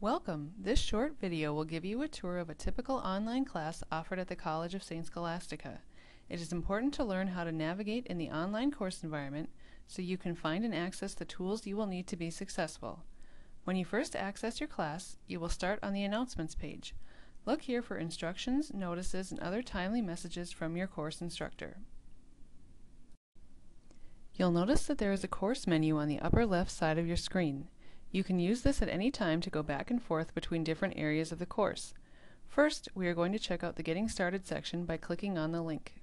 Welcome! This short video will give you a tour of a typical online class offered at the College of St. Scholastica. It is important to learn how to navigate in the online course environment so you can find and access the tools you will need to be successful. When you first access your class, you will start on the Announcements page. Look here for instructions, notices, and other timely messages from your course instructor. You'll notice that there is a course menu on the upper left side of your screen. You can use this at any time to go back and forth between different areas of the course. First, we are going to check out the Getting Started section by clicking on the link.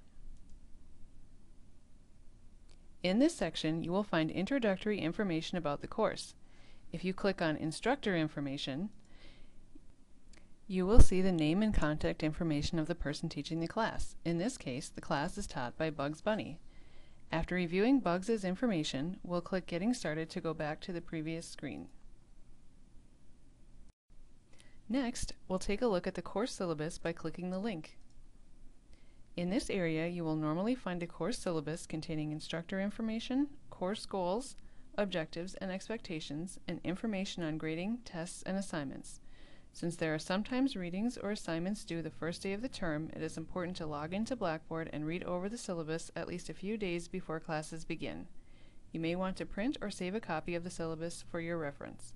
In this section, you will find introductory information about the course. If you click on Instructor Information, you will see the name and contact information of the person teaching the class. In this case, the class is taught by Bugs Bunny. After reviewing Bugs' information, we'll click Getting Started to go back to the previous screen. Next, we'll take a look at the course syllabus by clicking the link. In this area, you will normally find a course syllabus containing instructor information, course goals, objectives and expectations, and information on grading, tests, and assignments. Since there are sometimes readings or assignments due the first day of the term, it is important to log into Blackboard and read over the syllabus at least a few days before classes begin. You may want to print or save a copy of the syllabus for your reference.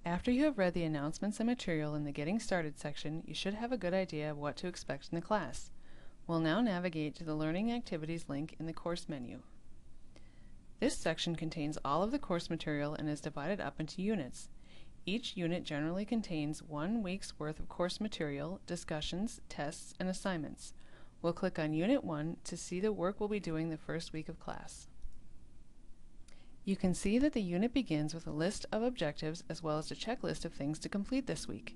After you have read the announcements and material in the Getting Started section, you should have a good idea of what to expect in the class. We'll now navigate to the Learning Activities link in the course menu. This section contains all of the course material and is divided up into units. Each unit generally contains 1 week's worth of course material, discussions, tests, and assignments. We'll click on Unit 1 to see the work we'll be doing the first week of class. You can see that the unit begins with a list of objectives as well as a checklist of things to complete this week.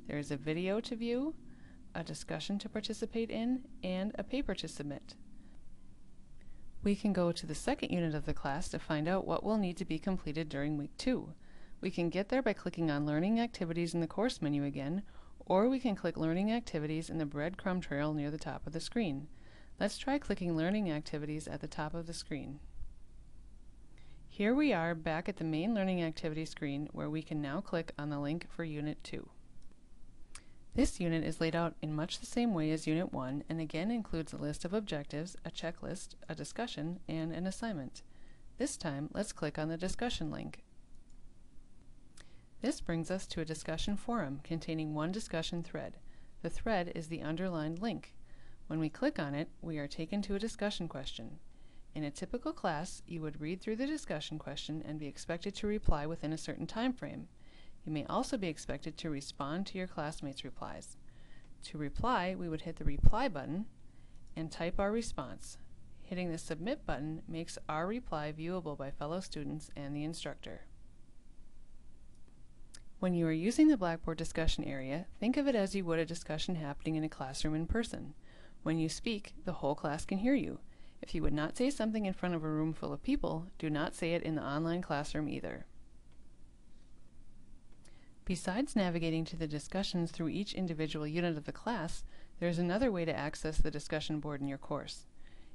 There is a video to view, a discussion to participate in, and a paper to submit. We can go to the second unit of the class to find out what will need to be completed during week 2. We can get there by clicking on Learning Activities in the course menu again, or we can click Learning Activities in the breadcrumb trail near the top of the screen. Let's try clicking Learning Activities at the top of the screen. Here we are back at the main Learning Activity screen where we can now click on the link for Unit 2. This unit is laid out in much the same way as Unit 1 and again includes a list of objectives, a checklist, a discussion, and an assignment. This time, let's click on the discussion link. This brings us to a discussion forum containing one discussion thread. The thread is the underlined link. When we click on it, we are taken to a discussion question. In a typical class, you would read through the discussion question and be expected to reply within a certain time frame. You may also be expected to respond to your classmates' replies. To reply, we would hit the Reply button and type our response. Hitting the Submit button makes our reply viewable by fellow students and the instructor. When you are using the Blackboard discussion area, think of it as you would a discussion happening in a classroom in person. When you speak, the whole class can hear you. If you would not say something in front of a room full of people, do not say it in the online classroom either. Besides navigating to the discussions through each individual unit of the class, there is another way to access the discussion board in your course.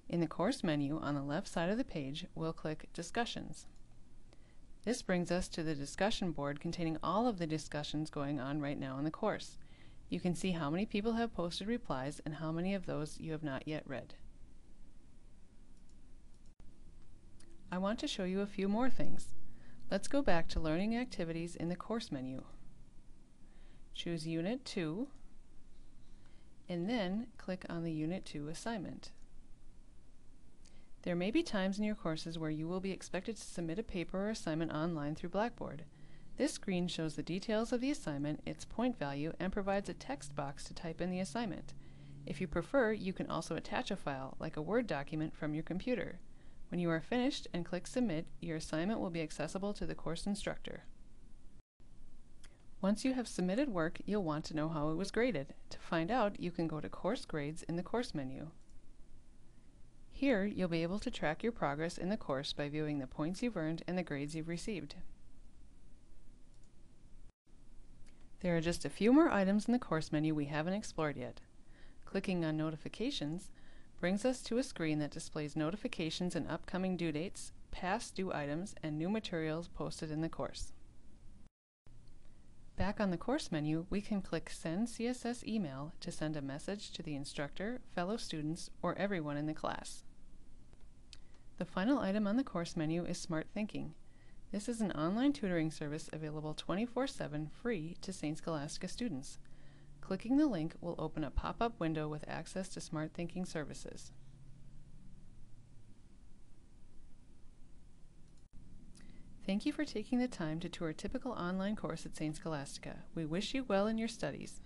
In the course menu on the left side of the page, we'll click Discussions. This brings us to the discussion board containing all of the discussions going on right now in the course. You can see how many people have posted replies and how many of those you have not yet read. I want to show you a few more things. Let's go back to Learning Activities in the course menu. Choose Unit 2 and then click on the Unit 2 assignment. There may be times in your courses where you will be expected to submit a paper or assignment online through Blackboard. This screen shows the details of the assignment, its point value, and provides a text box to type in the assignment. If you prefer, you can also attach a file, like a Word document, from your computer. When you are finished and click Submit, your assignment will be accessible to the course instructor. Once you have submitted work, you'll want to know how it was graded. To find out, you can go to Course Grades in the course menu. Here, you'll be able to track your progress in the course by viewing the points you've earned and the grades you've received. There are just a few more items in the course menu we haven't explored yet. Clicking on Notifications brings us to a screen that displays notifications and upcoming due dates, past due items, and new materials posted in the course. Back on the course menu, we can click Send CSS Email to send a message to the instructor, fellow students, or everyone in the class. The final item on the course menu is Smart Thinking. This is an online tutoring service available 24/7 free to St. Scholastica students. Clicking the link will open a pop-up window with access to Smart Thinking services. Thank you for taking the time to tour a typical online course at St. Scholastica. We wish you well in your studies.